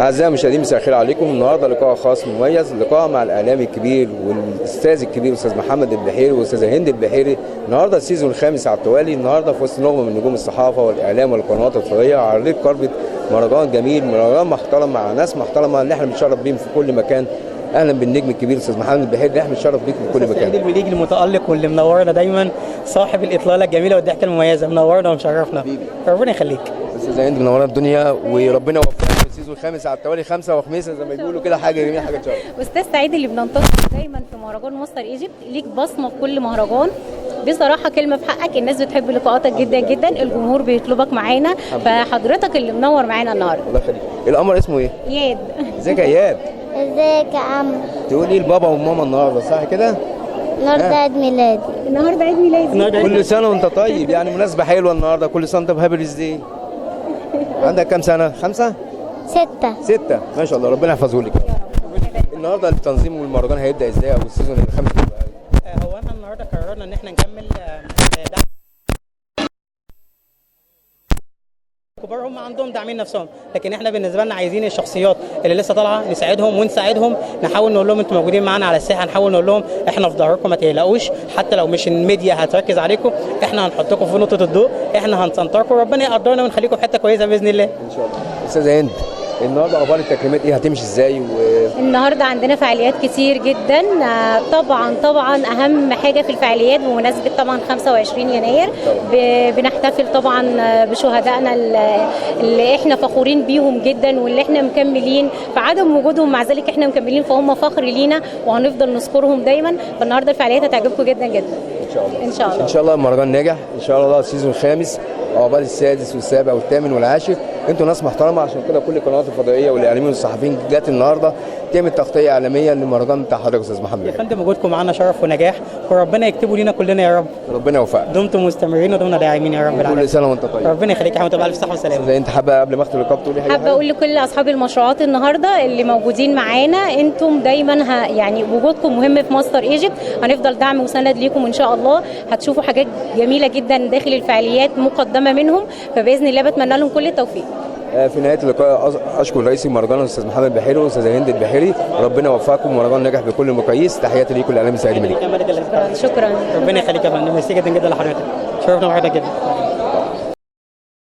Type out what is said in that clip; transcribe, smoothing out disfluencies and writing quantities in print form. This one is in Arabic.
أعزائي المشاهدين مساء الخير عليكم. النهارده لقاء خاص مميز، لقاء مع الإعلامي الكبير والأستاذ الكبير الأستاذ محمد البحيري والأستاذة هند البحيري. النهارده السيزون الخامس على التوالي، النهارده في وسط نجوم من نجوم الصحافة والإعلام والقنوات الفضائية على ريد كاربت، مهرجان جميل، مهرجان محترم مع ناس محترمة اللي احنا بنتشرف بيهم في كل مكان. اهلا بالنجم الكبير الاستاذ محمد البحيري اللي احنا بنتشرف بيك في كل مكان. سعيد المليجي المتالق واللي منورنا دايما، صاحب الاطلاله الجميله والضحكه المميزه، منورنا ومشرفنا. ربنا يخليك. استاذه هند منورنا الدنيا وربنا يوفقك في السيزون الخامس على التوالي، خمسه وخميسه زي ما بيقولوا كده، حاجه جميله حاجه تشرف. استاذ سعيد اللي بننتظر دايما في مهرجان ماستر ايجيبت، ليك بصمه في كل مهرجان. بصراحه كلمه في حقك، الناس بتحب لقاءاتك جدا جدا، الجمهور بيطلبك معانا، فحضرتك اللي منور معانا النهارده. الله يخليك. القمر اسمه ايه؟ اياد. ازيك يا اياد؟ ازيك يا عم؟ تقولي لبابا وماما النهارده صح كده؟ النهارده عيد ميلادي. النهارده عيد ميلادي. كل سنه وانت طيب، يعني مناسبه حلوه النهارده، كل سنه وانت بهابي ازاي؟ عندك كام سنه؟ 5؟ 6 ما شاء الله، ربنا يحفظه لك. النهارده التنظيم والمهرجان هيبدا ازاي، او السيزون الخامس؟ هو احنا النهارده قررنا ان احنا نكمل دعم كبار، هم عندهم داعمين نفسهم، لكن احنا بالنسبه لنا عايزين الشخصيات اللي لسه طالعه نساعدهم ونساعدهم، نحاول نقول لهم انتوا موجودين معانا على الساحه، نحاول نقول لهم احنا في ظهركم ما تقلقوش، حتى لو مش الميديا هتركز عليكم احنا هنحطكم في نقطه الضوء، احنا هنسنطركم، ربنا يقدرنا ونخليكم في حته كويسه باذن الله ان شاء الله. استاذه هند، النهارده اخبار التكريمات ايه؟ هتمشي ازاي؟ النهارده عندنا فعاليات كتير جدا. طبعا اهم حاجه في الفعاليات بمناسبه طبعا 25 يناير بنحتفل طبعا بشهدائنا اللي احنا فخورين بيهم جدا، واللي احنا مكملين في عدم وجودهم، مع ذلك احنا مكملين، فهم فخر لينا وهنفضل نذكرهم دايما. فالنهارده الفعاليات هتعجبكم جدا جدا ان شاء الله. ان شاء الله. ان شاء الله المهرجان ناجح ان شاء الله. السيزون الخامس عقبال السادس والسابع والثامن والعاشر. انتوا ناس محترمه، عشان كده كل القنوات الفضائيه والاعلاميين والصحفيين جت النهارده تعمل تغطيه اعلاميه للمهرجان بتاع حضرتك استاذ محمد. يا فندم وجودكم معانا شرف ونجاح، وربنا يكتبه لينا كلنا يا رب. ربنا يوفقك. دمتم مستمرين ودمنا داعمين يا رب العالمين. كل سنه وانت طيب. ربنا يخليك يا حمد، تبقى الف صحه وسلامه. زي انت حابه قبل ما اختم اللقاء تقولي حاجه؟ حابه اقول لكل اصحاب المشروعات النهارده اللي موجودين معانا، انتم دايما يعني وجودكم مهم في ماستر ايجيبت، هنفضل دعم وسند ليكم ان شاء الله. هتشوفوا حاجات جميله جدا داخل الفعاليات مقدمه منهم، فباذن الله بتمنى لهم كل التوفيق. في نهايه اللقاء اشكر رئيس المهرجان الاستاذ محمد البحيري والاستاذه هند البحيري، ربنا يوفقكم ومهرجان نجح بكل المقاييس. تحياتي ليكم الاعلامي سعيد مليك. شكرا. ربنا يخليك يا فندم، ميرسي جدا جدا لحضرتك، شرفنا بحضرتك جدا.